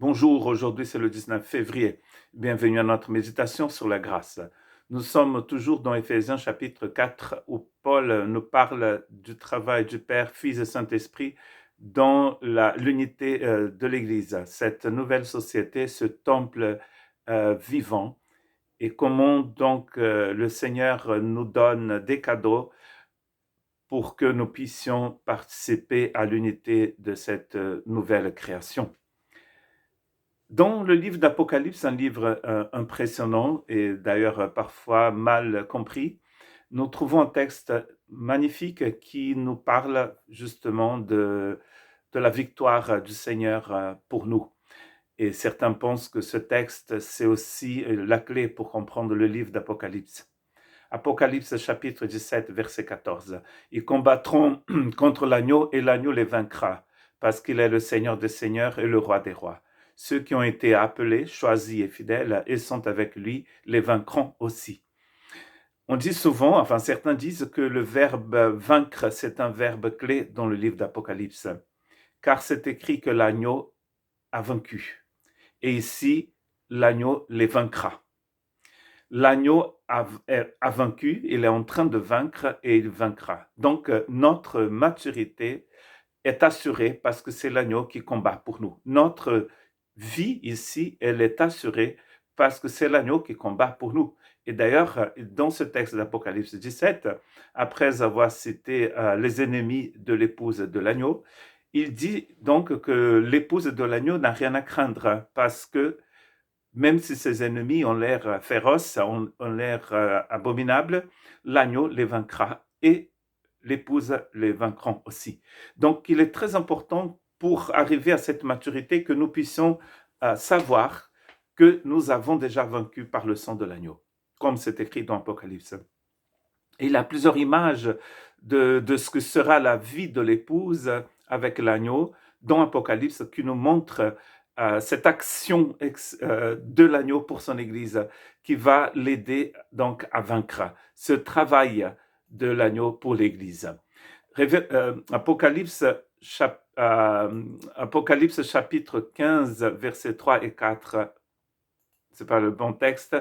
Bonjour, aujourd'hui c'est le 19 février. Bienvenue à notre méditation sur la grâce. Nous sommes toujours dans Éphésiens chapitre 4 où Paul nous parle du travail du Père, Fils et Saint-Esprit dans l'unité de l'Église, cette nouvelle société, ce temple vivant, et comment donc le Seigneur nous donne des cadeaux pour que nous puissions participer à l'unité de cette nouvelle création. Dans le livre d'Apocalypse, un livre impressionnant et d'ailleurs parfois mal compris, nous trouvons un texte magnifique qui nous parle justement de la victoire du Seigneur pour nous. Et certains pensent que ce texte, c'est aussi la clé pour comprendre le livre d'Apocalypse. Apocalypse chapitre 17, verset 14. Ils combattront contre l'agneau et l'agneau les vaincra, parce qu'il est le Seigneur des seigneurs et le roi des rois. Ceux qui ont été appelés, choisis et fidèles et sont avec lui, les vaincront aussi. On dit souvent, enfin certains disent que le verbe vaincre, c'est un verbe clé dans le livre d'Apocalypse, car c'est écrit que l'agneau a vaincu. Et ici, l'agneau les vaincra. L'agneau a vaincu, il est en train de vaincre et il vaincra. Donc, notre maturité est assurée parce que c'est l'agneau qui combat pour nous. Notre vie ici, elle est assurée parce que c'est l'agneau qui combat pour nous. Et d'ailleurs, dans ce texte d'Apocalypse 17, après avoir cité les ennemis de l'épouse de l'agneau, il dit donc que l'épouse de l'agneau n'a rien à craindre parce que même si ses ennemis ont l'air féroces, ont l'air abominables, l'agneau les vaincra et l'épouse les vaincront aussi. Donc, il est très important pour arriver à cette maturité que nous puissions savoir que nous avons déjà vaincu par le sang de l'agneau, comme c'est écrit dans Apocalypse. Et il y a plusieurs images de ce que sera la vie de l'épouse avec l'agneau dans Apocalypse qui nous montre cette action de l'agneau pour son Église qui va l'aider donc à vaincre, ce travail de l'agneau pour l'Église. Apocalypse chapitre 15, versets 3 et 4, c'est pas le bon texte.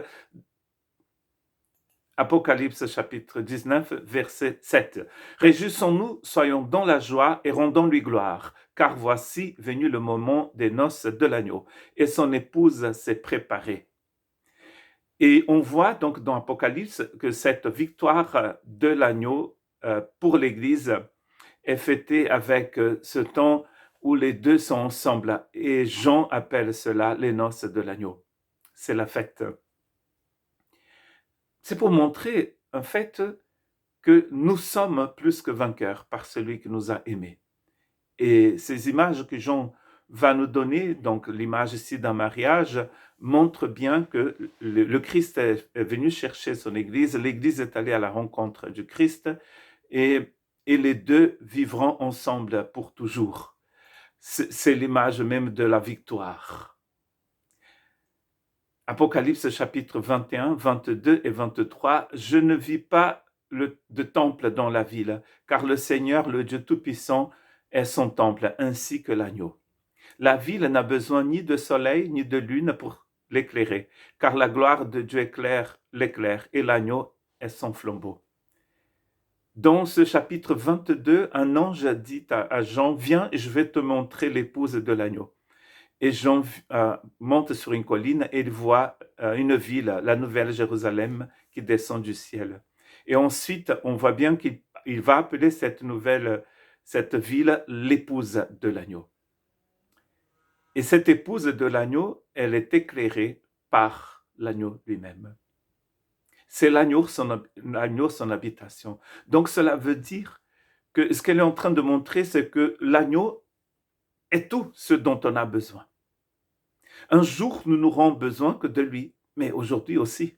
Apocalypse chapitre 19, verset 7. Réjouissons-nous, soyons dans la joie et rendons-lui gloire, car voici venu le moment des noces de l'agneau, et son épouse s'est préparée. Et on voit donc dans Apocalypse que cette victoire de l'agneau pour l'Église est fêtée avec ce temps où les deux sont ensemble, et Jean appelle cela les noces de l'agneau. C'est la fête. C'est pour montrer en fait que nous sommes plus que vainqueurs par celui qui nous a aimés. Et ces images que Jean va nous donner, donc l'image ici d'un mariage, montre bien que le Christ est venu chercher son Église, l'Église est allée à la rencontre du Christ et les deux vivront ensemble pour toujours. C'est l'image même de la victoire. Apocalypse chapitre 21, 22 et 23, « Je ne vis pas de temple dans la ville, car le Seigneur, le Dieu Tout-Puissant, est son temple, ainsi que l'agneau. La ville n'a besoin ni de soleil ni de lune pour l'éclairer, car la gloire de Dieu l'éclaire, et l'agneau est son flambeau. » Dans ce chapitre 22, un ange dit à Jean, « Viens et je vais te montrer l'épouse de l'agneau. » Et Jean monte sur une colline et il voit une ville, la nouvelle Jérusalem, qui descend du ciel. Et ensuite, on voit bien qu'il va appeler cette ville l'épouse de l'agneau. Et cette épouse de l'agneau, elle est éclairée par l'agneau lui-même. C'est l'agneau, son habitation. Donc cela veut dire que ce qu'elle est en train de montrer, c'est que l'agneau est tout ce dont on a besoin. Un jour, nous n'aurons besoin que de lui, mais aujourd'hui aussi.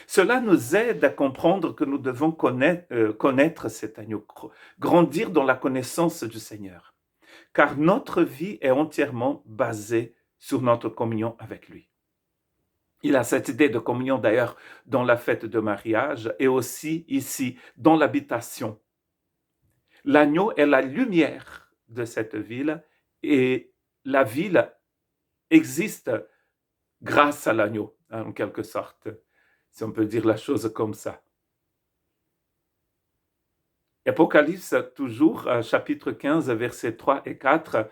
Cela nous aide à comprendre que nous devons connaître cet agneau, grandir dans la connaissance du Seigneur, car notre vie est entièrement basée sur notre communion avec lui. Il a cette idée de communion d'ailleurs dans la fête de mariage et aussi ici, dans l'habitation. L'agneau est la lumière de cette ville et la ville existe grâce à l'agneau, en quelque sorte, si on peut dire la chose comme ça. Apocalypse, toujours, chapitre 15, versets 3 et 4,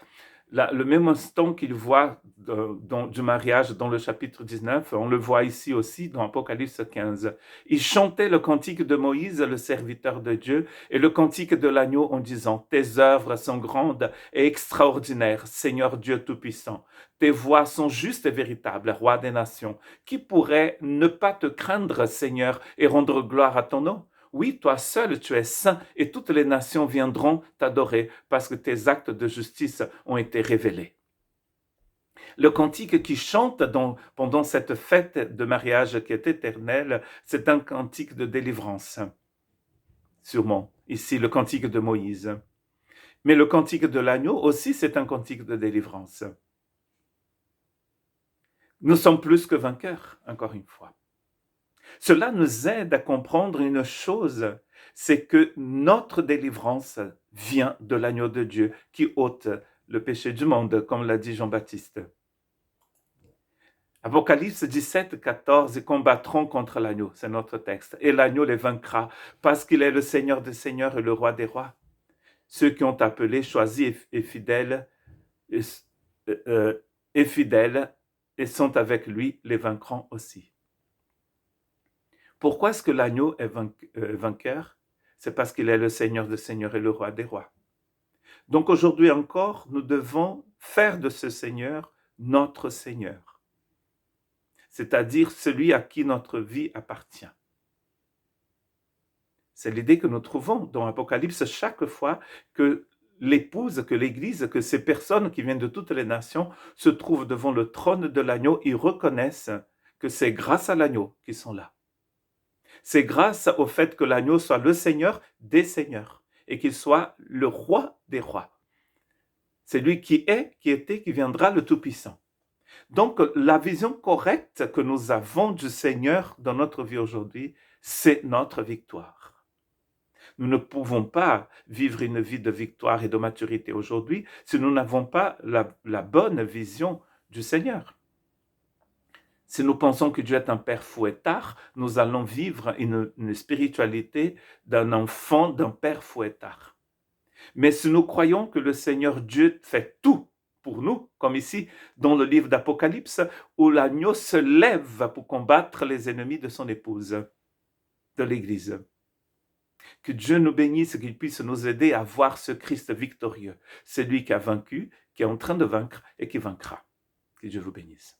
le même instant qu'il voit du mariage dans le chapitre 19, on le voit ici aussi dans Apocalypse 15. Il chantait le cantique de Moïse, le serviteur de Dieu, et le cantique de l'agneau en disant: Tes œuvres sont grandes et extraordinaires, Seigneur Dieu Tout-Puissant. Tes voies sont justes et véritables, Roi des nations. Qui pourrait ne pas te craindre, Seigneur, et rendre gloire à ton nom? Oui, toi seul, tu es saint, et toutes les nations viendront t'adorer parce que tes actes de justice ont été révélés. Le cantique qui chante pendant cette fête de mariage qui est éternelle, c'est un cantique de délivrance, sûrement. Ici, le cantique de Moïse. Mais le cantique de l'agneau aussi, c'est un cantique de délivrance. Nous sommes plus que vainqueurs, encore une fois. Cela nous aide à comprendre une chose, c'est que notre délivrance vient de l'agneau de Dieu qui ôte le péché du monde, comme l'a dit Jean-Baptiste. Apocalypse 17, 14, ils combattront contre l'agneau, c'est notre texte, et l'agneau les vaincra parce qu'il est le Seigneur des seigneurs et le Roi des rois. Ceux qui ont appelé, choisis et fidèles, et fidèles, et sont avec lui, les vaincront aussi. Pourquoi est-ce que l'agneau est vainqueur? C'est parce qu'il est le Seigneur des seigneurs et le Roi des rois. Donc aujourd'hui encore, nous devons faire de ce Seigneur notre Seigneur, c'est-à-dire celui à qui notre vie appartient. C'est l'idée que nous trouvons dans l'Apocalypse chaque fois que l'épouse, que l'Église, que ces personnes qui viennent de toutes les nations se trouvent devant le trône de l'agneau, ils reconnaissent que c'est grâce à l'agneau qu'ils sont là. C'est grâce au fait que l'agneau soit le Seigneur des seigneurs et qu'il soit le roi des rois. C'est lui qui est, qui était, qui viendra, le Tout-Puissant. Donc, la vision correcte que nous avons du Seigneur dans notre vie aujourd'hui, c'est notre victoire. Nous ne pouvons pas vivre une vie de victoire et de maturité aujourd'hui si nous n'avons pas la bonne vision du Seigneur. Si nous pensons que Dieu est un père fouettard, nous allons vivre une spiritualité d'un enfant, d'un père fouettard. Mais si nous croyons que le Seigneur Dieu fait tout pour nous, comme ici dans le livre d'Apocalypse, où l'agneau se lève pour combattre les ennemis de son épouse, de l'Église. Que Dieu nous bénisse, qu'il puisse nous aider à voir ce Christ victorieux, celui qui a vaincu, qui est en train de vaincre et qui vaincra. Que Dieu vous bénisse.